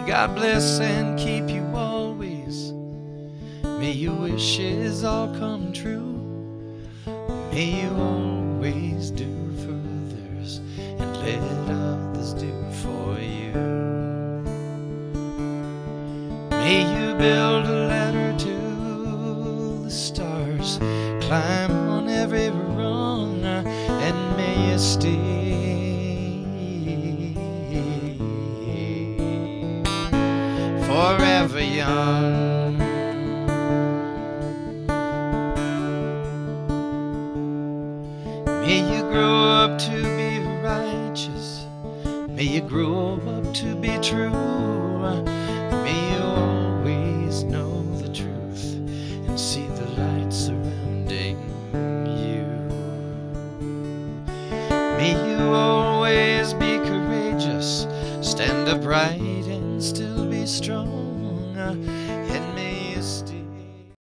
God bless and keep you always. May your wishes all come true. May you always do for others and let others do for you. May you build a ladder to the stars, climb on every rung, and may you stay forever young. May you grow up to be righteous. May you grow up to be true. May you always know the truth and see the light surrounding you. May you always be courageous, stand upright and still be strong.